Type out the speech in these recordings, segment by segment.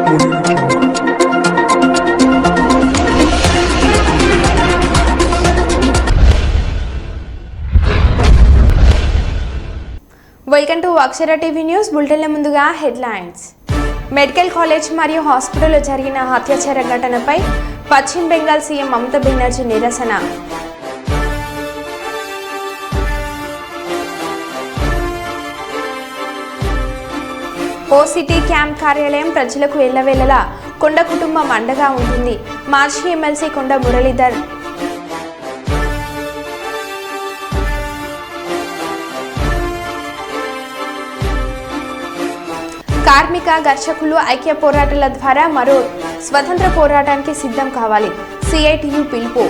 Welcome to Akshara TV news బులెటిన్ల ముందుగా headlines. Medical college మరియు హాస్పిటల్లో జరిగిన అత్యాచార ఘటనపై పశ్చిమ బెంగాల్ సీఎం మమతా బెనర్జీ నిరసన. ఓసిటీ క్యాంప్ కార్యాలయం ప్రజలకు ఎల్లవేళలా కొండ కుటుంబం అండగా ఉంటుంది. మాజీ ఎమ్మెల్సీ కొండ మురళీధర్. కార్మిక ఘర్షకులు ఐక్య పోరాటాల ద్వారా మరో స్వతంత్ర పోరాటానికి సిద్ధం కావాలి. సిఐటియు పిలుపు.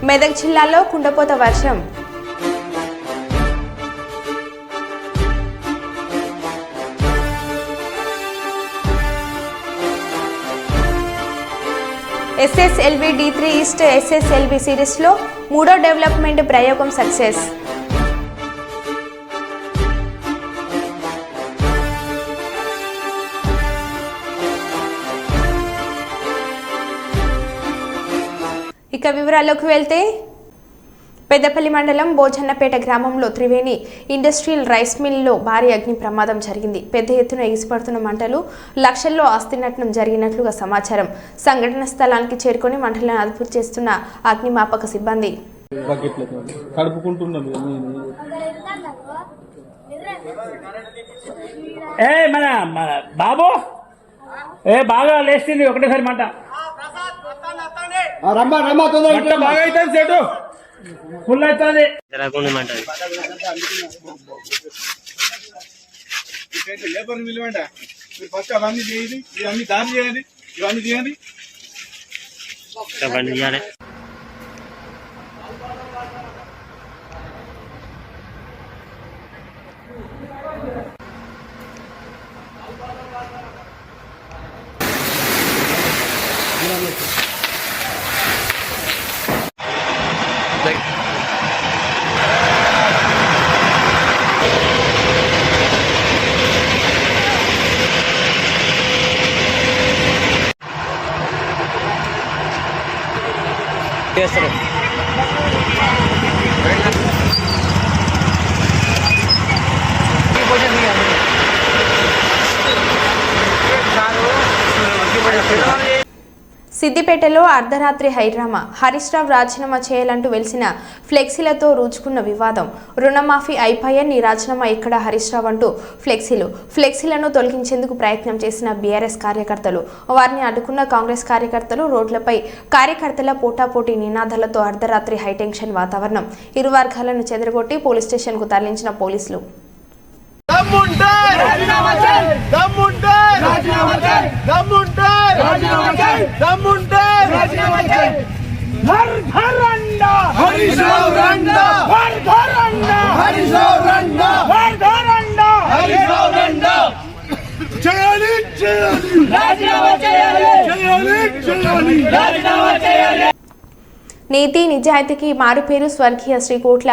మెదక్ జిల్లాలో కుండపోత వర్షం. SSLV D3 ఈస్ట్ SSLV సిరీస్లో 3వ డెవలప్మెంట్ ప్రయోగం సక్సెస్. ఇక వివరాల్లోకి వెళ్తే పెద్దపల్లి మండలం బోజన్నపేట గ్రామంలో త్రివేణి ఇండస్ట్రియల్ రైస్ మిల్లో భారీ అగ్ని ప్రమాదం జరిగింది. పెద్ద ఎత్తున ఎగిసిపడుతున్న మంటలు, లక్షల్లో ఆస్తి నష్టం జరిగినట్లుగా సమాచారం. సంఘటన స్థలానికి చేరుకొని మంటలను అదుపు చేస్తున్న అగ్నిమాపక సిబ్బంది. బాగా లేస్తుంది ఒకటేసారి మంట బాగా అయితే చెడు ఫుల్ అవుతుంది. లేబర్ నిలవండి ఫస్ట్ అవన్నీ చేయండి, ఇవన్నీ దారి చేయండి, ఇవన్నీ చేయండి. చేస్తారు సిద్దిపేటలో అర్ధరాత్రి హైడ్రామా. హరీష్ రావు రాజీనామా చేయాలంటూ వెలిసిన ఫ్లెక్సీలతో రూచుకున్న వివాదం. రుణమాఫీ అయిపోయాని రాజీనామా ఎక్కడ హరీష్ రావు అంటూ ఫ్లెక్సీలను తొలగించేందుకు ప్రయత్నం చేసిన బీఆర్ఎస్ కార్యకర్తలు, వారిని అడ్డుకున్న కాంగ్రెస్ కార్యకర్తలు, రోడ్లపై కార్యకర్తల పోటాపోటీ నినాదాలతో అర్ధరాత్రి హైటెన్షన్ వాతావరణం. ఇరు వర్గాలను చెదరగొట్టి పోలీస్ స్టేషన్కు తరలించిన పోలీసులు. నీతి నిజాయితీకి మారుపేరు స్వర్గీయ శ్రీ కోట్ల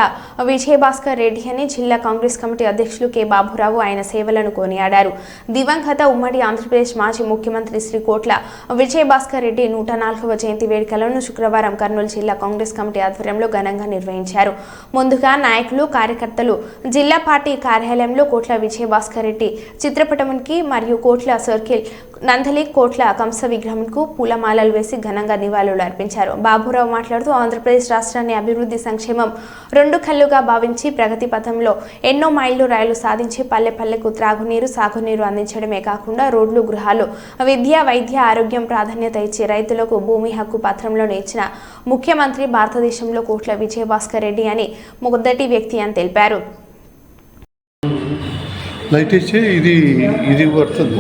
విజయభాస్కర్ రెడ్డి అని జిల్లా కాంగ్రెస్ కమిటీ అధ్యక్షులు కె బాబురావు ఆయన సేవలను కొనియాడారు. దివంగత ఉమ్మడి ఆంధ్రప్రదేశ్ మాజీ ముఖ్యమంత్రి శ్రీ కోట్ల విజయభాస్కర్ రెడ్డి 104వ జయంతి వేడుకలను శుక్రవారం కర్నూలు జిల్లా కాంగ్రెస్ కమిటీ ఆధ్వర్యంలో ఘనంగా నిర్వహించారు. ముందుగా నాయకులు, కార్యకర్తలు జిల్లా పార్టీ కార్యాలయంలో కోట్ల విజయభాస్కర్ రెడ్డి చిత్రపటానికి మరియు కోట్ల సర్కిల్ నందలి కోట్ల కంస విగ్రహంకు పూలమాలలు వేసి ఘనంగా నివాళులు అర్పించారు. బాబురావు మాట్లాడుతూ ఆంధ్రప్రదేశ్ రాష్ట్రాన్ని అభివృద్ధి సంక్షేమం రెండు కళ్ళుగా భావించి ప్రగతి పథంలో ఎన్నో మైళ్ళు రైలు సాధించి పల్లె పల్లెకు త్రాగునీరు, సాగునీరు అందించడమే కాకుండా రోడ్లు, గృహాలు, విద్య, వైద్య, ఆరోగ్యం ప్రాధాన్యత ఇచ్చి రైతులకు భూమి హక్కు పత్రంలో ఇచ్చిన ముఖ్యమంత్రి భారతదేశంలో కోట్ల విజయభాస్కర్ రెడ్డి అని మొదటి వ్యక్తి అని తెలిపారు. లైట్ ఇచ్చి ఇది పడుతుంది.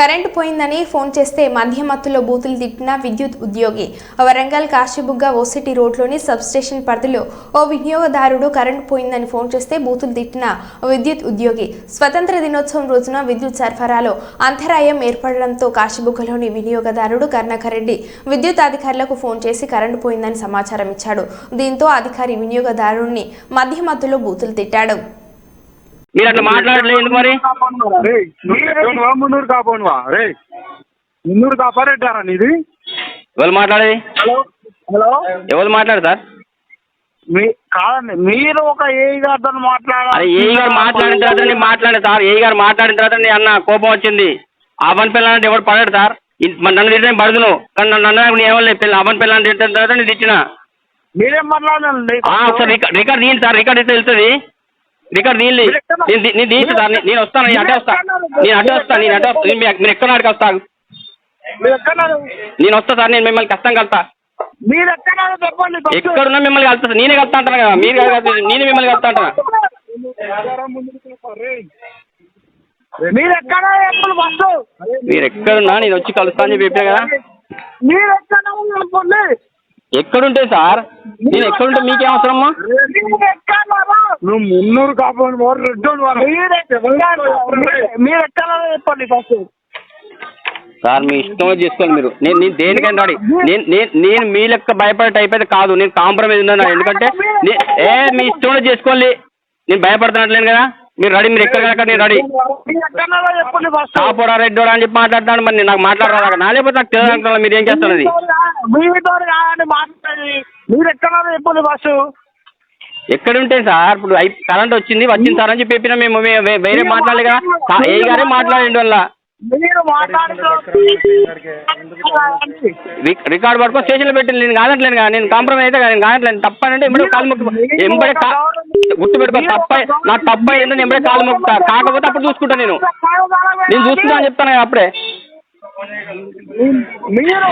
కరెంటు పోయిందని ఫోన్ చేస్తే మధ్యమత్తులో బూతులు తిట్టిన విద్యుత్ ఉద్యోగి. వరంగల్ కాశీబుగ్గ ఓసిటీ రోడ్లోని సబ్స్టేషన్ పరిధిలో ఓ వినియోగదారుడు కరెంటు పోయిందని ఫోన్ చేస్తే బూతులు తిట్టిన విద్యుత్ ఉద్యోగి. స్వతంత్ర దినోత్సవం రోజున విద్యుత్ సరఫరాలో అంతరాయం ఏర్పడడంతో కాశీబుగ్గలోని వినియోగదారుడు కరుణాకర్ రెడ్డి విద్యుత్ అధికారులకు ఫోన్ చేసి కరెంటు పోయిందని సమాచారం ఇచ్చాడు. దీంతో అధికారి వినియోగదారుడిని మధ్యమత్తులో బూతులు తిట్టాడు. మీరు అట్లా మాట్లాడలేదు ఎందుకు మరి? మున్నూరు కాపోనువా రే, మున్నూరు కాపారెట్టారా నీది? ఎవరు మాట్లాడేది? హలో హలో, ఎవరు మాట్లాడతారు? కాదండి, మీరు ఒక ఏఈ గారితో అరే ఏఈ గారు మాట్లాడిన తర్వాత నేను మాట్లాడే సార్. ఏఈ గారు మాట్లాడిన తర్వాత నేను అన్న కోపం వచ్చింది. ఆపన్ పిల్లలంటే ఎవరు పడాడు సార్? నన్ను తిట్టే పడదును, కానీ నన్ను ఏమో పిల్ల ఆపన్ పిల్లలు తిట్టిన తర్వాత నేను తిట్టిన. మీరేం మాట్లాడాలండి? సార్ రికార్డ్ తీయండి సార్, రికార్డ్ అయితే వెళ్తుంది. రికార్డ్ తీయండి, నేను తీసి సార్. నేను వస్తాను, నేను అడ్డే వస్తా, మీరు ఎక్కడ నాడికి వస్తాను, నేను వస్తా సార్. నేను మిమ్మల్ని కష్టం కలుతా. మీరు చెప్పండి. ఎక్కడున్నా మిమ్మల్ని కలుతా సార్. నేనే కలుతా అంటాను కదా, మీరు నేనే మిమ్మల్ని కలుతా అంటాను. మీరు ఎక్కడ బస్సు, మీరు ఎక్కడున్నా నేను వచ్చి కలుస్తా అని చెప్పినా కదా. మీరు ఎక్కడ చెప్పండి. ఎక్కడుంటే సార్, నేను ఎక్కడుంటే మీకేం అవసరమ్మా? నువ్వు మున్నూరు కాపోను మీరు ఎక్కడ చెప్పండి ఫస్ట్ సార్. మీ ఇష్టం చేసుకోండి మీరు. నేను దేనికైనా రాడి. నేను మీ లెక్క భయపడే టైప్ అయితే కాదు. నేను కాంప్రమైజ్ ఉన్నాను. ఎందుకంటే మీ ఇష్టం చేసుకోండి. నేను భయపడుతున్నట్లేను కదా. మీరు రెడీ, మీరు ఎక్కడ కనుక నేను రెడీ. కాపోడా రెడ్డోడా అని చెప్పి మాట్లాడతాను. మరి నాకు మాట్లాడరా నా, లేకపోతే నాకు తెలియదు మీరు ఏం చేస్తారు. అది మీరు ఎక్కడ చెప్పండి బస్సు. ఎక్కడుంటే సార్, ఇప్పుడు కరెంట్ వచ్చింది సార్ అని చెప్పి చెప్పినా మేము వేరే మాట్లాడలే కదా. ఏ గారే మాట్లాడండి వల్ల రికార్డు పట్టుకొని స్టేషన్లో పెట్టింది. నేను కాదట్లేను కదా, నేను కాంప్రమైజ్ అయితే నేను కాదట్లేను. తప్పనంటే ఎంబడే కాలు మొక్కు, ఎంబడే గుర్తు పెట్టుకో. నాకు తప్ప ఏంటంటే ఎంబడే కాలు మొక్కుతా. కాకపోతే అప్పుడు చూసుకుంటా. నేను చూసుకుంటా అని చెప్తాను కదా అప్పుడే. మీరు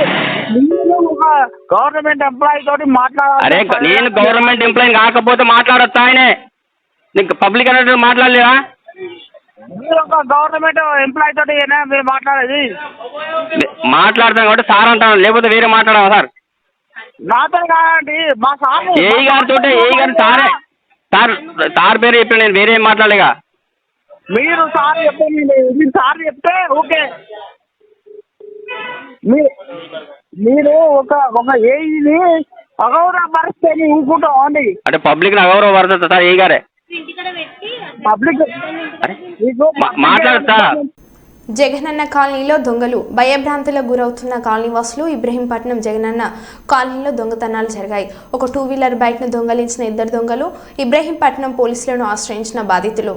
గవర్నమెంట్ ఎంప్లాయీ తోటి మాట్లాడాలి. అరే నేను గవర్నమెంట్ ఎంప్లాయీ కాకపోతే మాట్లాడొచ్చా? ఆయనే నీకు పబ్లిక్ అనేది మాట్లాడలేదా? మీరు ఒక గవర్నమెంట్ ఎంప్లాయీ తోటి మీరు మాట్లాడేది. మాట్లాడతాను కాబట్టి సార్ అంటాను, లేకపోతే వేరే మాట్లాడావా సార్? నాతో కాదండి, మా సార్ ఏఈ గారితో. ఏఈ గారు సారే సార్. సార్ పేరు చెప్పిన, నేను వేరే ఏం మాట్లాడలేగా. మీరు సార్ చెప్పండి. మీరు సార్ చెప్తే ఓకే. మీరు ఒక ఏఈని అగౌరవపరిస్తే ఊరుకుంటాం అండి. అంటే పబ్లిక్ అగౌరవపడుతుంది సార్ ఏఈ గారే. పబ్లిక్ మాట్లాడతా. జగనన్న కాలనీలో దొంగలు. భయభ్రాంతులకు గురవుతున్న కాలనీ వాసులు. ఇబ్రహీంపట్నం జగనన్న కాలనీలో దొంగతనాలు జరిగాయి. ఒక 2-వీలర్ బైక్ను దొంగలించిన 2 దొంగలు. ఇబ్రహీంపట్నం పోలీసులను ఆశ్రయించిన బాధితులు.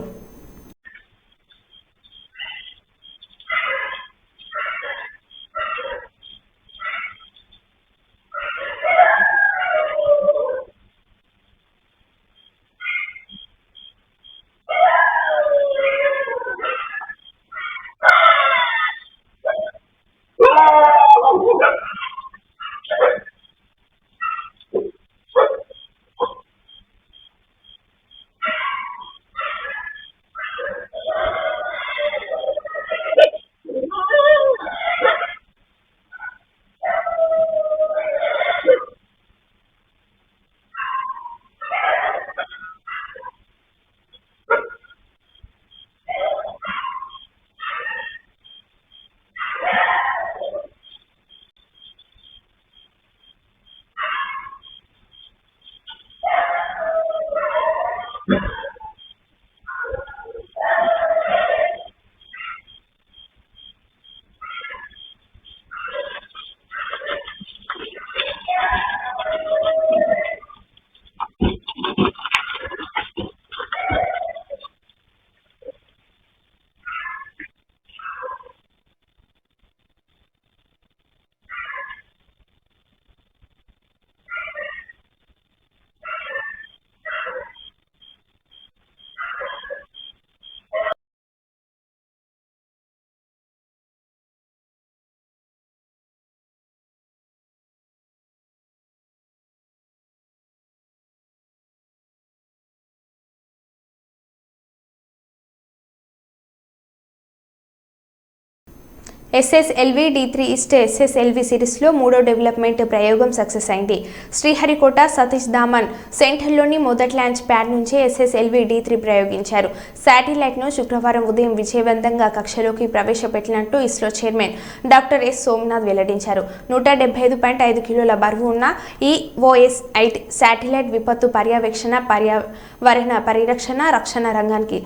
SSLV D3 ఈస్ట్ SSLV సిరీస్లో 3వ డెవలప్మెంట్ ప్రయోగం సక్సెస్ అయింది. శ్రీహరికోట సతీష్ ధామన్ సెంటర్లోని మొదటి లాంచ్ ప్యాడ్ నుంచే SSLV D3 ప్రయోగించారు. శాటిలైట్ను శుక్రవారం ఉదయం విజయవంతంగా కక్షలోకి ప్రవేశపెట్టినట్టు ISRO chairman doctor S Somanath వెల్లడించారు. 175.5 కిలోల బరువు ఉన్న ఈ OS-8 శాటిలైట్ విపత్తు పర్యవేక్షణ, పర్యావరణ పరిరక్షణ, రక్షణ రంగానికి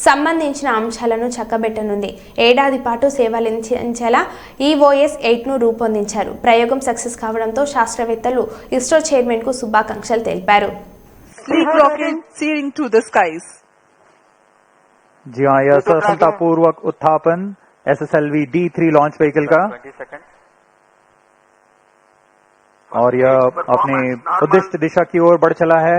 సంబంధించిన అంశాలను చక్కబెట్టనుంది. ఏడాది పాటు సేవలందించేలా ఈ OS-8ను రూపొందించారు. ప్రయోగం సక్సెస్ కావడంతో శాస్త్రవేత్తలు ఇస్రో చైర్మన్ కు శుభాకాంక్షలు తెలిపారు. Sleek rocket searing through the skies. जी हाँ, यह सफलतापूर्वक उत्थापन SSLV D3 लॉन्च व्हीकल का और यह अपने उद्दिष्ट दिशा की ओर बढ़ चला है.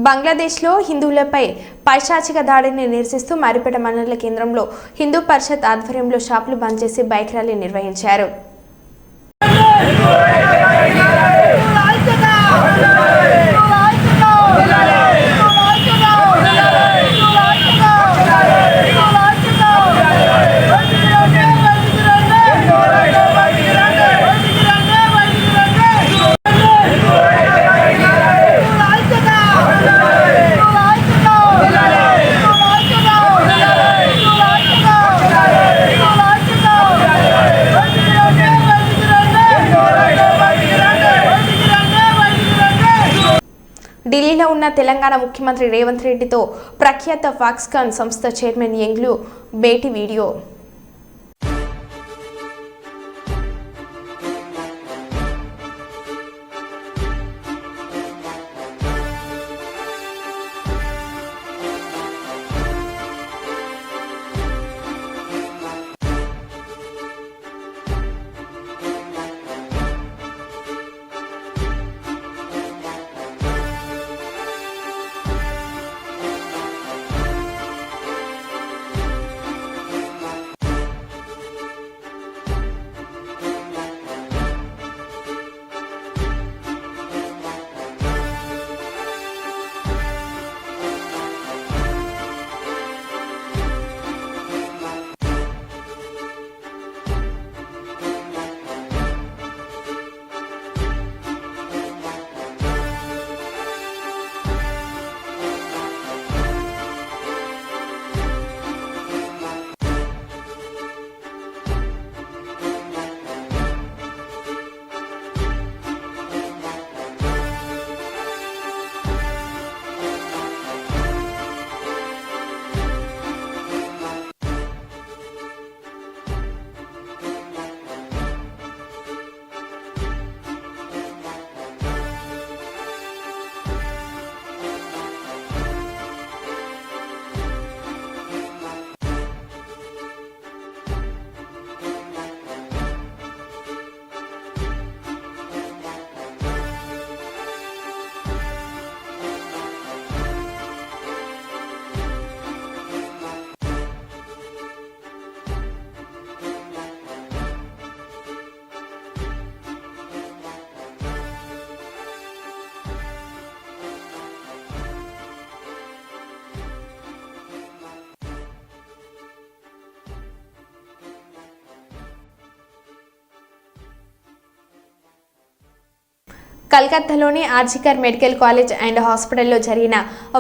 బంగ్లాదేశ్లో హిందువులపై పైశాచిక దాడిని నిరసిస్తూ మరిపేట మండల కేంద్రంలో హిందూ పరిషత్ ఆధ్వర్యంలో షాపులు బంద్ చేసి బైక్ ర్యాలీ నిర్వహించారు. ఢిల్లీలో ఉన్న తెలంగాణ ముఖ్యమంత్రి రేవంత్ రెడ్డితో ప్రఖ్యాత ఫాక్స్కాన్ సంస్థ చైర్మన్ యంగ్లు భేటీ వీడియో. కలకత్తాలోని ఆర్జికర్ మెడికల్ కాలేజ్ అండ్ హాస్పిటల్లో జరిగిన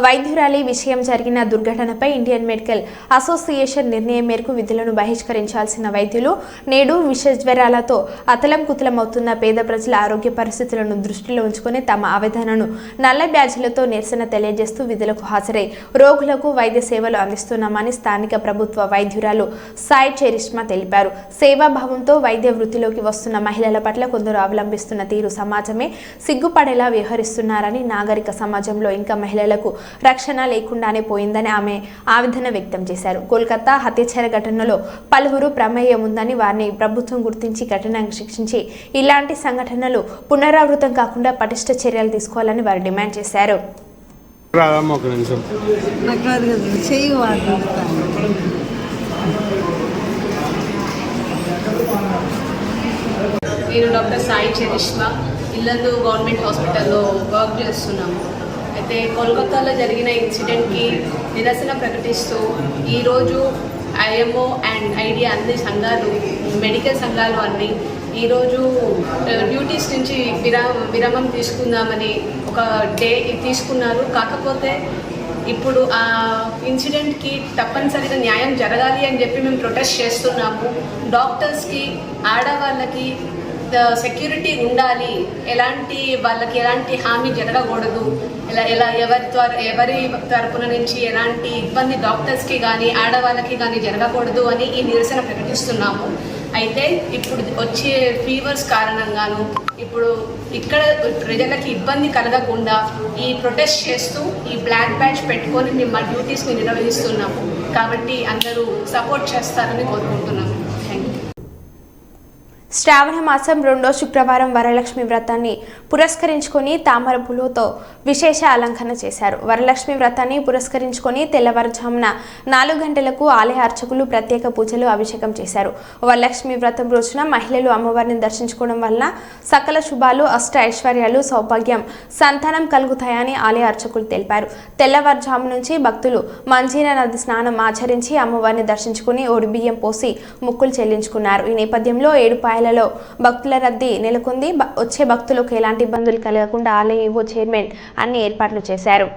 వైద్యురాలి విషయం జరిగిన దుర్ఘటనపై ఇండియన్ మెడికల్ అసోసియేషన్ నిర్ణయం మేరకు విధులను బహిష్కరించాల్సిన వైద్యులు నేడు విషజ్వరాలతో అతలంకుతలమవుతున్న పేద ప్రజల ఆరోగ్య పరిస్థితులను దృష్టిలో ఉంచుకొని తమ ఆవేదనను నల్ల బ్యాడ్జీలతో నిరసన తెలియజేస్తూ విధులకు హాజరై రోగులకు వైద్య సేవలు అందిస్తున్నామని స్థానిక ప్రభుత్వ వైద్యురాలు సాయి చెరిష్మా తెలిపారు. సేవాభావంతో వైద్య వృత్తిలోకి వస్తున్న మహిళల పట్ల కొందరు అవలంబిస్తున్న తీరు సమాజమే సిగ్గుపడేలా వ్యవహరిస్తున్నారని, నాగరిక సమాజంలో ఇంకా మహిళలకు రక్షణ లేకుండానే పోయిందని ఆమె ఆవేదన వ్యక్తం చేశారు. కోల్కతా హత్యాచార ఘటనలో పలువురు ప్రమేయం ఉందని, వారిని ప్రభుత్వం గుర్తించి కఠినంగా శిక్షించి ఇలాంటి సంఘటనలు పునరావృతం కాకుండా పటిష్ట చర్యలు తీసుకోవాలని వారు డిమాండ్ చేశారు. నేను డాక్టర్ సాయి చెరిష్మా ఇల్లందు గవర్నమెంట్ హాస్పిటల్లో వర్క్ చేస్తున్నాము. అయితే కోల్కతాలో జరిగిన ఇన్సిడెంట్కి నిరసన ప్రకటిస్తూ ఈరోజు ఐఎంఓ అండ్ ఐడియా అన్ని సంఘాలు, మెడికల్ సంఘాలు అన్నీ ఈరోజు డ్యూటీస్ నుంచి విరామం తీసుకుందామని ఒక డే తీసుకున్నారు. కాకపోతే ఇప్పుడు ఆ ఇన్సిడెంట్కి తప్పనిసరిగా న్యాయం జరగాలి అని చెప్పి మేము ప్రొటెస్ట్ చేస్తున్నాము. డాక్టర్స్కి, ఆడవాళ్ళకి సెక్యూరిటీ ఉండాలి, వాళ్ళకి ఎలాంటి హామీ జరగకూడదు, ఎవరి తరపున నుంచి ఎలాంటి ఇబ్బంది డాక్టర్స్కి కానీ ఆడవాళ్ళకి కానీ జరగకూడదు అని ఈ నిరసన ప్రకటిస్తున్నాము. అయితే ఇప్పుడు వచ్చే ఫీవర్స్ కారణంగాను ఇప్పుడు ఇక్కడ ప్రజలకి ఇబ్బంది కలగకుండా ఈ ప్రొటెస్ట్ చేస్తూ ఈ బ్లాక్ బ్యాడ్జ్ పెట్టుకొని మేము మా డ్యూటీస్ని నిర్వహిస్తున్నాము. కాబట్టి అందరూ సపోర్ట్ చేస్తారని కోరుకుంటున్నాము. Thank you. శ్రావణ మాసం 2వ శుక్రవారం వరలక్ష్మి వ్రతాన్ని పురస్కరించుకొని తామర పూలతో విశేష అలంకరణ చేశారు. వరలక్ష్మి వ్రతాన్ని పురస్కరించుకొని తెల్లవారుజామున 4 గంటలకు ఆలయ అర్చకులు ప్రత్యేక పూజలు, అభిషేకం చేశారు. వరలక్ష్మి వ్రతం రోజున మహిళలు అమ్మవారిని దర్శించుకోవడం వలన సకల శుభాలు, అష్ట ఐశ్వర్యాలు, సౌభాగ్యం, సంతానం కలుగుతాయని ఆలయ అర్చకులు తెలిపారు. తెల్లవారుజాము నుంచి భక్తులు మంజీరా నది స్నానం ఆచరించి అమ్మవారిని దర్శించుకుని ఒడిబియ్యం పోసి మొక్కులు చెల్లించుకున్నారు. ఈ నేపథ్యంలో ఏడుపాయలలో భక్తుల రద్దీ నెలకొంది. వచ్చే భక్తులకు ఎలాంటి ఇబ్బందులు కలగకుండా ఆలయ ఈవో చైర్మన్ అన్ని ఏర్పాట్లు చేశారు.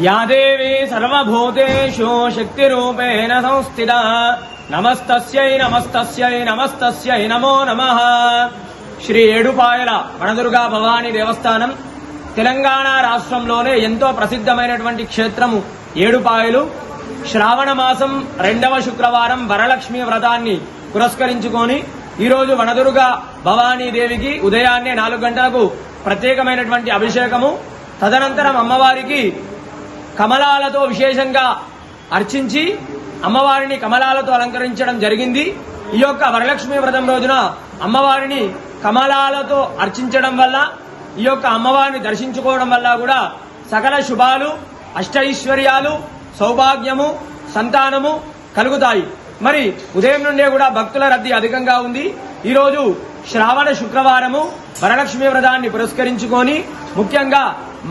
या देवी सर्वभूतेषु शक्तिरूपेण संस्थिता नमस्तस्यै नमस्तस्यै नमस्तस्यै नमो नमः. శ్రీ ఏడుపాయల వనదుర్గా భవానీ దేవస్థానం తెలంగాణ రాష్ట్రంలోనే ఎంతో ప్రసిద్ధమైనటువంటి క్షేత్రము ఏడుపాయలు. శ్రావణ మాసం 2వ శుక్రవారం వరలక్ష్మి వ్రతాన్ని పురస్కరించుకొని ఈరోజు వనదుర్గా భవానీ దేవికి ఉదయాన్నే 4 గంటలకు ప్రత్యేకమైనటువంటి అభిషేకము, తదనంతరం అమ్మవారికి కమలాలతో విశేషంగా అర్చించి అమ్మవారిని కమలాలతో అలంకరించడం జరిగింది. ఈ యొక్క వరలక్ష్మి వ్రతం రోజున అమ్మవారిని కమలాలతో అర్చించడం వల్ల, ఈ యొక్క అమ్మవారిని దర్శించుకోవడం వల్ల కూడా సకల శుభాలు, అష్టైశ్వర్యాలు, సౌభాగ్యము, సంతానము కలుగుతాయి. మరి ఉదయం నుండే కూడా భక్తుల రద్దీ అధికంగా ఉంది. ఈ రోజు శ్రావణ శుక్రవారము వరలక్ష్మి వ్రతాన్ని పురస్కరించుకొని ముఖ్యంగా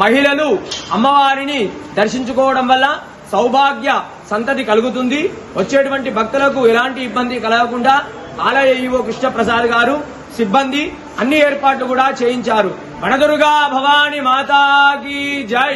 మహిళలు అమ్మవారిని దర్శించుకోవడం వల్ల సౌభాగ్య సంతతి కలుగుతుంది. వచ్చేటువంటి భక్తులకు ఎలాంటి ఇబ్బంది కలగకుండా ఆలయ ఈవో కృష్ణప్రసాద్ గారు, సిబ్బంది అన్ని ఏర్పాట్లు కూడా చేయించారు. వనదుర్గా భవాని మాతాకి జై.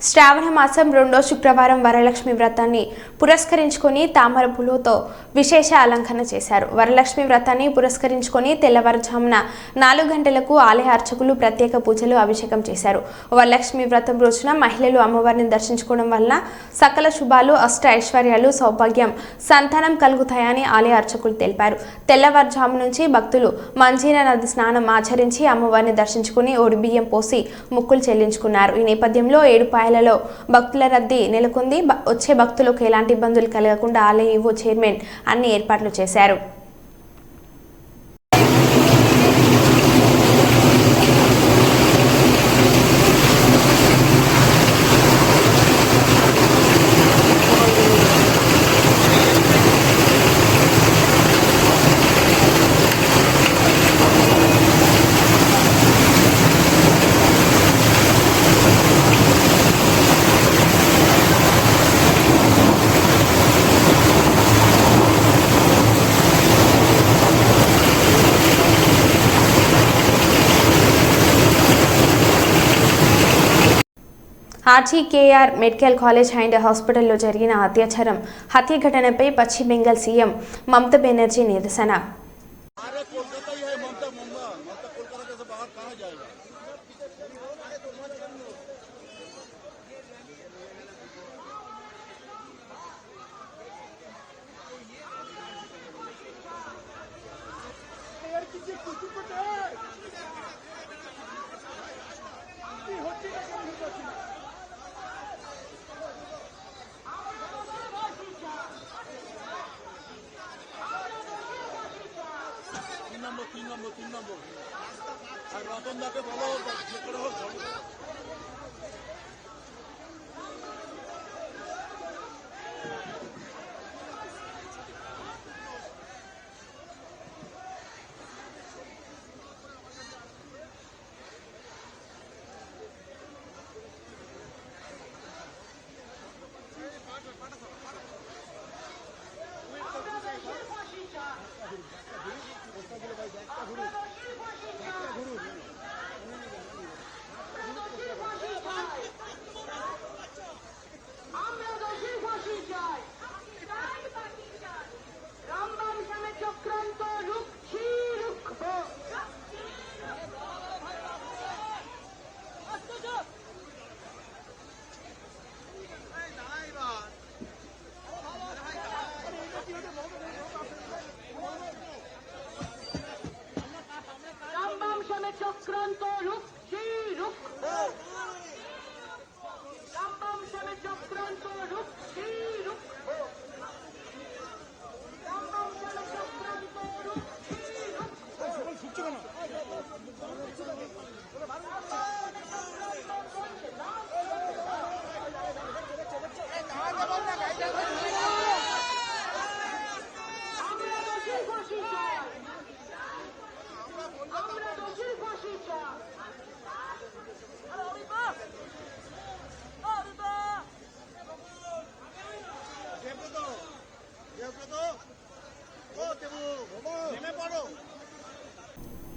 శ్రావణ మాసం 2వ శుక్రవారం వరలక్ష్మి వ్రతాన్ని పురస్కరించుకొని తామర పూలతో విశేష అలంకరణ చేశారు. వరలక్ష్మి వ్రతాన్ని పురస్కరించుకొని తెల్లవారుజామున 4 గంటలకు ఆలయ అర్చకులు ప్రత్యేక పూజలు, అభిషేకం చేశారు. వరలక్ష్మి వ్రతం రోజున మహిళలు అమ్మవారిని దర్శించుకోవడం వలన సకల శుభాలు, అష్ట ఐశ్వర్యాలు, సౌభాగ్యం, సంతానం కలుగుతాయని ఆలయ అర్చకులు తెలిపారు. తెల్లవారుజాము నుంచి భక్తులు మంజీరా నది స్నానం ఆచరించి అమ్మవారిని దర్శించుకుని ఓడిబియ్యం పోసి మొక్కులు చెల్లించుకున్నారు. ఈ నేపథ్యంలో 7 లలో భక్తుల రద్దీ నెలకొంది. వచ్చే భక్తులకు ఎలాంటి ఇబ్బందులు కలగకుండా ఆలయ ఈవో చైర్మన్ అన్ని ఏర్పాట్లు చేశారు. ఆర్జీకేఆర్ మెడికల్ కాలేజ్ అండ్ హాస్పిటల్లో జరిగిన హత్య ఘటనపై పశ్చిమ బెంగాల్ సీఎం మమతా బెనర్జీ నిరసన.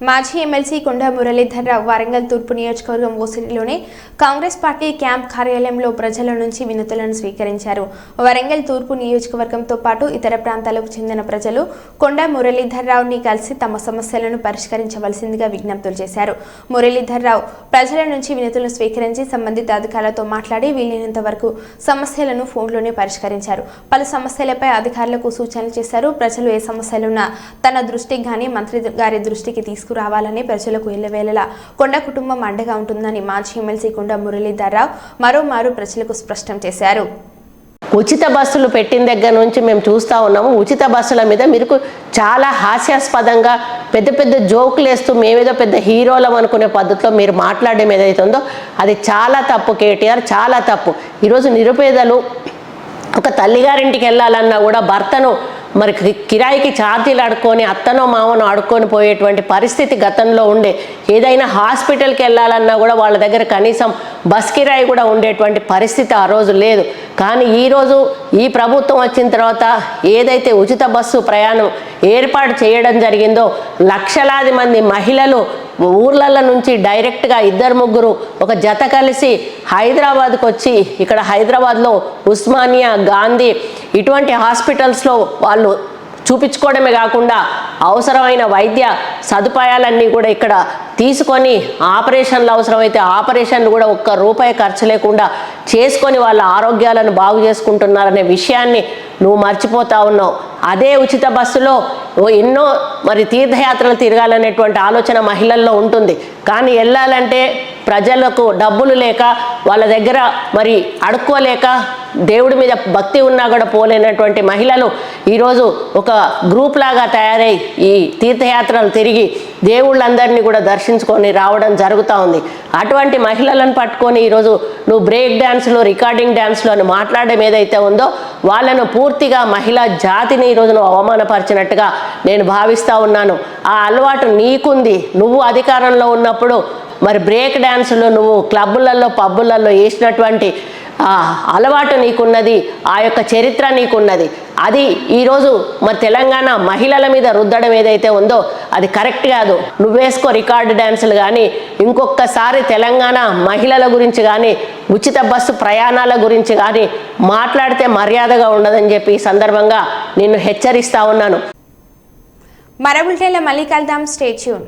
మాజీ ఎమ్మెల్సీ కొండా మురళీధర్రావు వరంగల్ తూర్పు నియోజకవర్గం ఓసిరిలోని కాంగ్రెస్ పార్టీ క్యాంప్ కార్యాలయంలో ప్రజల నుంచి వినతులను స్వీకరించారు. వరంగల్ తూర్పు నియోజకవర్గంతో పాటు ఇతర ప్రాంతాలకు చెందిన ప్రజలు కొండా మురళీధర్రావుని కలిసి తమ సమస్యలను పరిష్కరించవలసిందిగా విజ్ఞప్తులు చేశారు. మురళీధర్రావు ప్రజల నుంచి వినతులను స్వీకరించి సంబంధిత అధికారులతో మాట్లాడి వీలైనంత వరకు సమస్యలను ఫోన్లోనే పరిష్కరించారు. పలు సమస్యలపై అధికారులకు సూచనలు చేశారు. ప్రజలు ఏ సమస్యలున్నా తన దృష్టికి గానీ మంత్రి గారి దృష్టికి తీసుకురావాలని ప్రజలకు ఎల్లవేళలా కొండ కుటుంబం అండగా ఉంటుందని మాజీ ఎమ్మెల్సీ కొండా మురళీధర్రావు మరోమారు ప్రజలకు స్పష్టం చేశారు. ఉచిత బస్సులు పెట్టిన దగ్గర నుంచి మేము చూస్తూ ఉన్నాము. ఉచిత బస్సుల మీద మీరు చాలా హాస్యాస్పదంగా పెద్ద పెద్ద జోకులు వేస్తూ మేమేదో పెద్ద హీరోలం అనుకునే పద్ధతిలో మీరు మాట్లాడడం ఏదైతుందో అది చాలా తప్పు కేటీఆర్, చాలా తప్పు. ఈరోజు నిరుపేదలు ఒక తల్లిగారింటికి వెళ్ళాలన్నా కూడా భర్తను మరి కిరాయికి ఛార్జీలు అడుక్కొని అత్తనో మామనో అడుక్కొని పోయేటువంటి పరిస్థితి గతంలో ఉండే. ఏదైనా హాస్పిటల్కి వెళ్ళాలన్నా కూడా వాళ్ళ దగ్గర కనీసం బస్ కిరాయి కూడా ఉండేటువంటి పరిస్థితి ఆ రోజు లేదు. కానీ ఈరోజు ఈ ప్రభుత్వం వచ్చిన తర్వాత ఏదైతే ఉచిత బస్సు ప్రయాణం ఏర్పాటు చేయడం జరిగిందో లక్షలాది మంది మహిళలు ఊర్ల నుంచి డైరెక్ట్గా 2-3 ఒక జత కలిసి హైదరాబాద్కు వచ్చి ఇక్కడ హైదరాబాద్లో ఉస్మానియా, గాంధీ ఇటువంటి హాస్పిటల్స్లో వాళ్ళు చూపించుకోవడమే కాకుండా అవసరమైన వైద్య సదుపాయాలన్నీ కూడా ఇక్కడ తీసుకొని ఆపరేషన్లు అవసరమైతే ఆపరేషన్లు కూడా ₹1 ఖర్చు లేకుండా చేసుకొని వాళ్ళ ఆరోగ్యాలను బాగు చేసుకుంటున్నారనే విషయాన్ని నువ్వు మర్చిపోతా ఉన్నావు. అదే ఉచిత బస్సులో ఎన్నో మరి తీర్థయాత్రలు తిరగాలనేటువంటి ఆలోచన మహిళల్లో ఉంటుంది. కానీ వెళ్ళాలంటే ప్రజలకు డబ్బులు లేక వాళ్ళ దగ్గర మరి అడుక్కోలేక దేవుడి మీద భక్తి ఉన్నా కూడా పోలేనటువంటి మహిళలు ఈరోజు ఒక గ్రూప్ లాగా తయారై ఈ తీర్థయాత్రలు తిరిగి దేవుళ్ళందరినీ కూడా దర్శించుకొని రావడం జరుగుతూ ఉంది. అటువంటి మహిళలను పట్టుకొని ఈరోజు నువ్వు బ్రేక్ డ్యాన్స్లో, రికార్డింగ్ డ్యాన్స్లో అని మాట్లాడడం ఏదైతే ఉందో వాళ్ళను పూర్తిగా మహిళా జాతిని ఈరోజు నువ్వు అవమానపరిచినట్టుగా నేను భావిస్తూ ఉన్నాను. ఆ అలవాటు నీకుంది. నువ్వు అధికారంలో ఉన్నప్పుడు మరి బ్రేక్ డ్యాన్సులు నువ్వు క్లబ్బులలో, పబ్బులలో వేసినటువంటి అలవాటు నీకున్నది, ఆ యొక్క చరిత్ర నీకున్నది. అది ఈరోజు మరి తెలంగాణ మహిళల మీద రుద్దడం ఏదైతే ఉందో అది కరెక్ట్ కాదు. నువ్వేసుకో రికార్డు డ్యాన్సులు కానీ ఇంకొకసారి తెలంగాణ మహిళల గురించి కానీ ఉచిత బస్సు ప్రయాణాల గురించి కానీ మాట్లాడితే మర్యాదగా ఉండదని చెప్పి ఈ సందర్భంగా నిన్ను హెచ్చరిస్తా ఉన్నాను. మరో బులెటిన్లో మళ్ళీ కలుద్దాం. Stay tune.